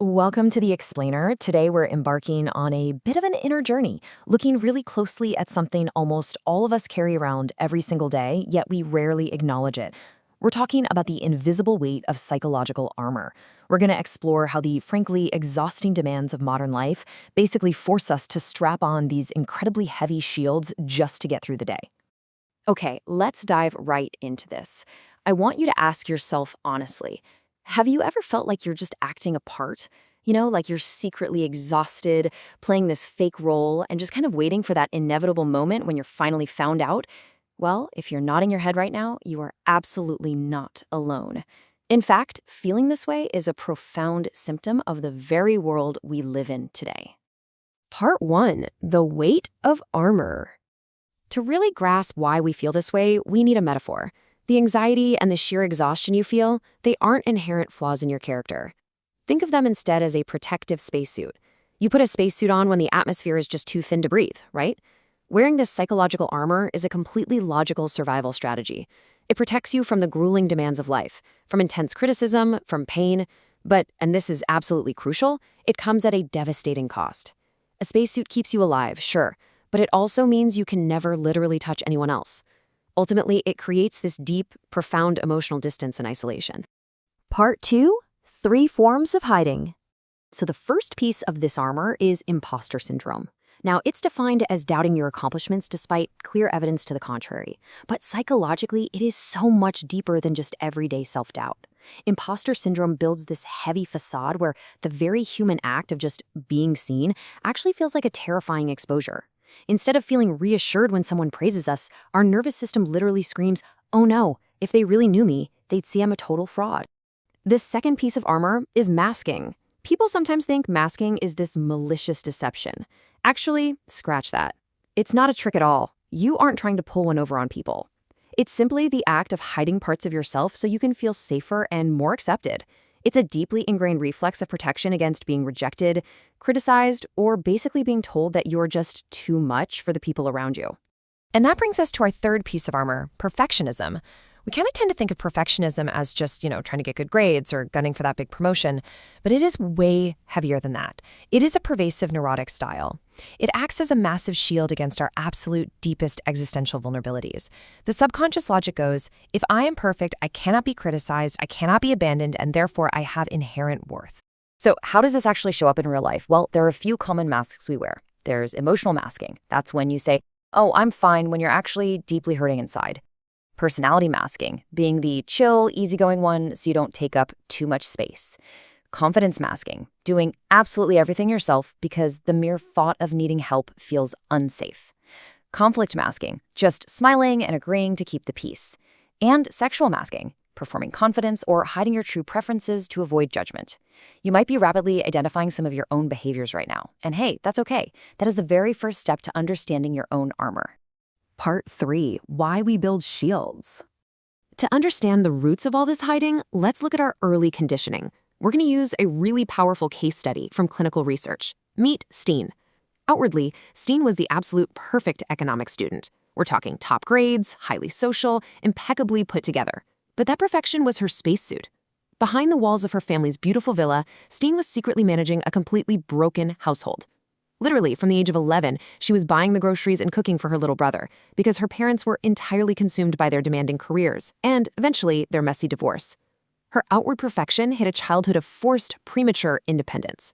Welcome to The Explainer. Today we're embarking on a bit of an inner journey, looking really closely at something almost all of us carry around every single day, yet we rarely acknowledge it. We're talking about the invisible weight of psychological armor. We're going to explore how the frankly exhausting demands of modern life basically force us to strap on these incredibly heavy shields just to get through the day. Okay, let's dive right into this. I want you to ask yourself honestly, have you ever felt like you're just acting a part? Like you're secretly exhausted, playing this fake role, and just kind of waiting for that inevitable moment when you're finally found out? Well, if you're nodding your head right now, you are absolutely not alone. In fact, feeling this way is a profound symptom of the very world we live in today. Part 1. The weight of armor. To really grasp why we feel this way, we need a metaphor. The anxiety and the sheer exhaustion you feel, they aren't inherent flaws in your character. Think of them instead as a protective spacesuit. You put a spacesuit on when the atmosphere is just too thin to breathe, right? Wearing this psychological armor is a completely logical survival strategy. It protects you from the grueling demands of life, from intense criticism, from pain, but, and this is absolutely crucial, it comes at a devastating cost. A spacesuit keeps you alive, sure, but it also means you can never literally touch anyone else. Ultimately, it creates this deep, profound emotional distance and isolation. Part 2. 3 forms of hiding. So the first piece of this armor is imposter syndrome. Now, it's defined as doubting your accomplishments despite clear evidence to the contrary. But psychologically, it is so much deeper than just everyday self-doubt. Imposter syndrome builds this heavy facade where the very human act of just being seen actually feels like a terrifying exposure. Instead of feeling reassured when someone praises us, our nervous system literally screams, "Oh no, if they really knew me, they'd see I'm a total fraud." This second piece of armor is masking. People sometimes think masking is this malicious deception. Actually, scratch that. It's not a trick at all. You aren't trying to pull one over on people. It's simply the act of hiding parts of yourself so you can feel safer and more accepted. It's a deeply ingrained reflex of protection against being rejected, criticized, or basically being told that you're just too much for the people around you. And that brings us to our third piece of armor, perfectionism. We kind of tend to think of perfectionism as just, trying to get good grades or gunning for that big promotion, but it is way heavier than that. It is a pervasive neurotic style. It acts as a massive shield against our absolute deepest existential vulnerabilities. The subconscious logic goes, if I am perfect, I cannot be criticized, I cannot be abandoned, and therefore I have inherent worth. So how does this actually show up in real life? Well, there are a few common masks we wear. There's emotional masking. That's when you say, "Oh, I'm fine," when you're actually deeply hurting inside. Personality masking, being the chill, easygoing one so you don't take up too much space. Confidence masking, doing absolutely everything yourself because the mere thought of needing help feels unsafe. Conflict masking, just smiling and agreeing to keep the peace. And sexual masking, performing confidence or hiding your true preferences to avoid judgment. You might be rapidly identifying some of your own behaviors right now. And hey, that's okay. That is the very first step to understanding your own armor. Part 3. Why we build shields. To understand the roots of all this hiding, let's look at our early conditioning. We're going to use a really powerful case study from clinical research. Meet Steen. Outwardly, Steen was the absolute perfect economics student. We're talking top grades, highly social, impeccably put together. But that perfection was her spacesuit. Behind the walls of her family's beautiful villa, Steen was secretly managing a completely broken household. Literally, from the age of 11, she was buying the groceries and cooking for her little brother because her parents were entirely consumed by their demanding careers and, eventually, their messy divorce. Her outward perfection hid a childhood of forced, premature independence.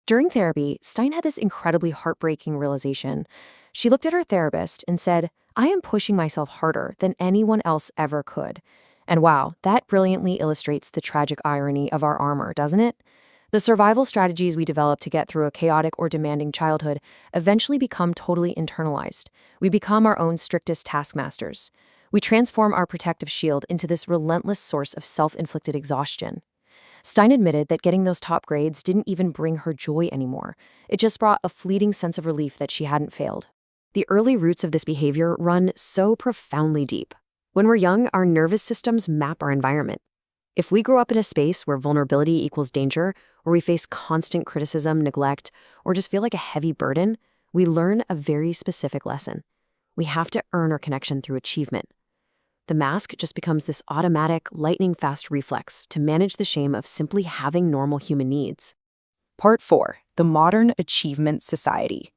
During therapy, Stein had this incredibly heartbreaking realization. She looked at her therapist and said, "I am pushing myself harder than anyone else ever could." And wow, that brilliantly illustrates the tragic irony of our armor, doesn't it? The survival strategies we develop to get through a chaotic or demanding childhood eventually become totally internalized. We become our own strictest taskmasters. We transform our protective shield into this relentless source of self-inflicted exhaustion. Stein admitted that getting those top grades didn't even bring her joy anymore. It just brought a fleeting sense of relief that she hadn't failed. The early roots of this behavior run so profoundly deep. When we're young, our nervous systems map our environment. If we grow up in a space where vulnerability equals danger, where we face constant criticism, neglect, or just feel like a heavy burden, we learn a very specific lesson. We have to earn our connection through achievement. The mask just becomes this automatic, lightning-fast reflex to manage the shame of simply having normal human needs. Part 4. The Modern Achievement Society.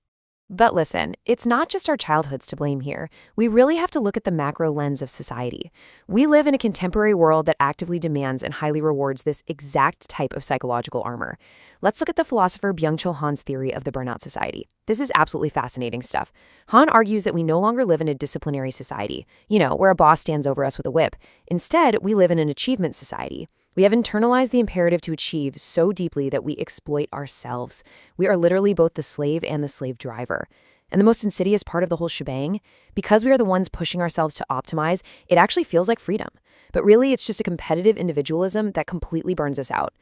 But listen, it's not just our childhoods to blame here. We really have to look at the macro lens of society. We live in a contemporary world that actively demands and highly rewards this exact type of psychological armor. Let's look at the philosopher Byung-Chul Han's theory of the burnout society. This is absolutely fascinating stuff. Han argues that we no longer live in a disciplinary society, where a boss stands over us with a whip. Instead, we live in an achievement society. We have internalized the imperative to achieve so deeply that we exploit ourselves. We are literally both the slave and the slave driver. And the most insidious part of the whole shebang, because we are the ones pushing ourselves to optimize, it actually feels like freedom. But really, it's just a competitive individualism that completely burns us out.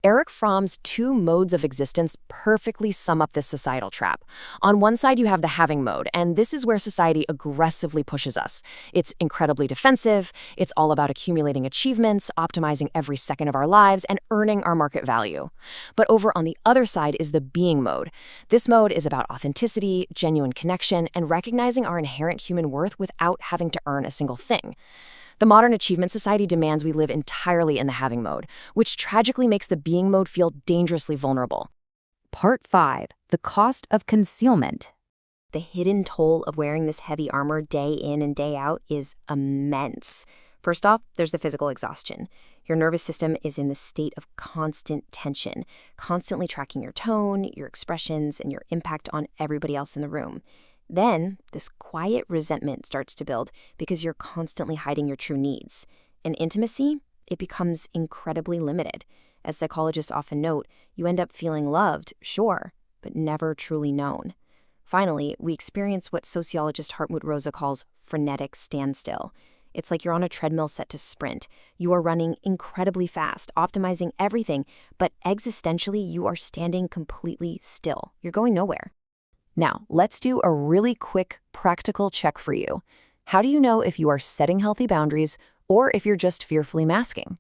Erich Fromm's 2 modes of existence perfectly sum up this societal trap. On one side, you have the having mode, and this is where society aggressively pushes us. It's incredibly defensive, it's all about accumulating achievements, optimizing every second of our lives, and earning our market value. But over on the other side is the being mode. This mode is about authenticity, genuine connection, and recognizing our inherent human worth without having to earn a single thing. The modern achievement society demands we live entirely in the having mode, which tragically makes the being mode feel dangerously vulnerable. Part 5. The Cost of Concealment. The hidden toll of wearing this heavy armor day in and day out is immense. First off, there's the physical exhaustion. Your nervous system is in the state of constant tension, constantly tracking your tone, your expressions, and your impact on everybody else in the room. Then, this quiet resentment starts to build because you're constantly hiding your true needs. And intimacy, it becomes incredibly limited. As psychologists often note, you end up feeling loved, sure, but never truly known. Finally, we experience what sociologist Hartmut Rosa calls frenetic standstill. It's like you're on a treadmill set to sprint. You are running incredibly fast, optimizing everything, but existentially, you are standing completely still. You're going nowhere. Now, let's do a really quick, practical check for you. How do you know if you are setting healthy boundaries or if you're just fearfully masking?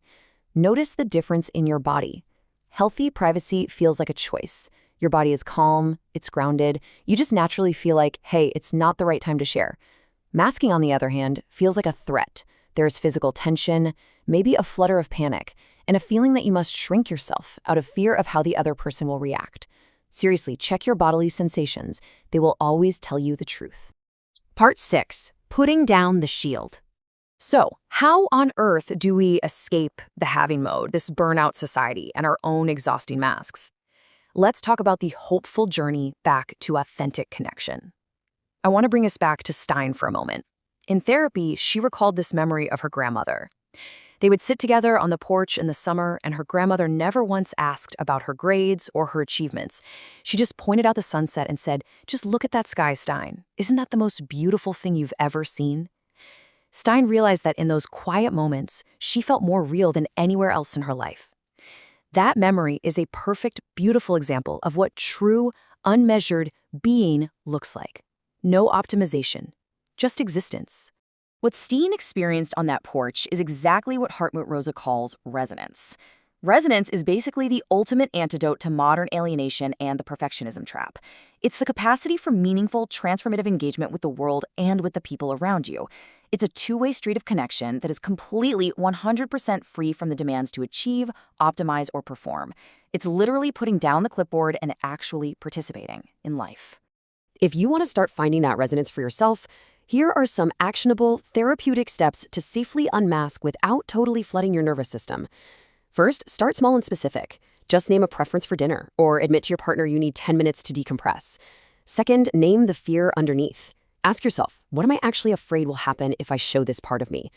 Notice the difference in your body. Healthy privacy feels like a choice. Your body is calm, it's grounded. You just naturally feel like, hey, it's not the right time to share. Masking, on the other hand, feels like a threat. There's physical tension, maybe a flutter of panic, and a feeling that you must shrink yourself out of fear of how the other person will react. Seriously, check your bodily sensations. They will always tell you the truth. Part 6. Putting down the shield. So, how on earth do we escape the having mode, this burnout society, and our own exhausting masks? Let's talk about the hopeful journey back to authentic connection. I want to bring us back to Stein for a moment. In therapy, she recalled this memory of her grandmother. They would sit together on the porch in the summer, and her grandmother never once asked about her grades or her achievements. She just pointed out the sunset and said, "Just look at that sky, Stein. Isn't that the most beautiful thing you've ever seen?" Stein realized that in those quiet moments, she felt more real than anywhere else in her life. That memory is a perfect, beautiful example of what true, unmeasured being looks like. No optimization, just existence. What Steen experienced on that porch is exactly what Hartmut Rosa calls resonance. Resonance is basically the ultimate antidote to modern alienation and the perfectionism trap. It's the capacity for meaningful, transformative engagement with the world and with the people around you. It's a two-way street of connection that is completely 100% free from the demands to achieve, optimize, or perform. It's literally putting down the clipboard and actually participating in life. If you want to start finding that resonance for yourself, here are some actionable, therapeutic steps to safely unmask without totally flooding your nervous system. First, start small and specific. Just name a preference for dinner, or admit to your partner you need 10 minutes to decompress. Second, name the fear underneath. Ask yourself, what am I actually afraid will happen if I show this part of me?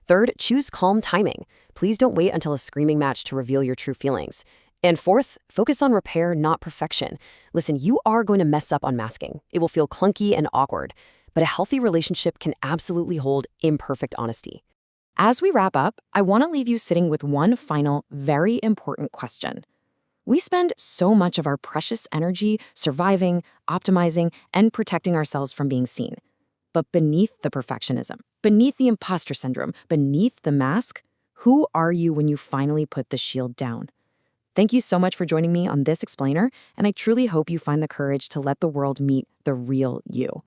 Third, choose calm timing. Please don't wait until a screaming match to reveal your true feelings. And fourth, focus on repair, not perfection. Listen, you are going to mess up on masking. It will feel clunky and awkward. But a healthy relationship can absolutely hold imperfect honesty. As we wrap up, I want to leave you sitting with one final, very important question. We spend so much of our precious energy surviving, optimizing, and protecting ourselves from being seen. But beneath the perfectionism, beneath the imposter syndrome, beneath the mask, who are you when you finally put the shield down? Thank you so much for joining me on this explainer, and I truly hope you find the courage to let the world meet the real you.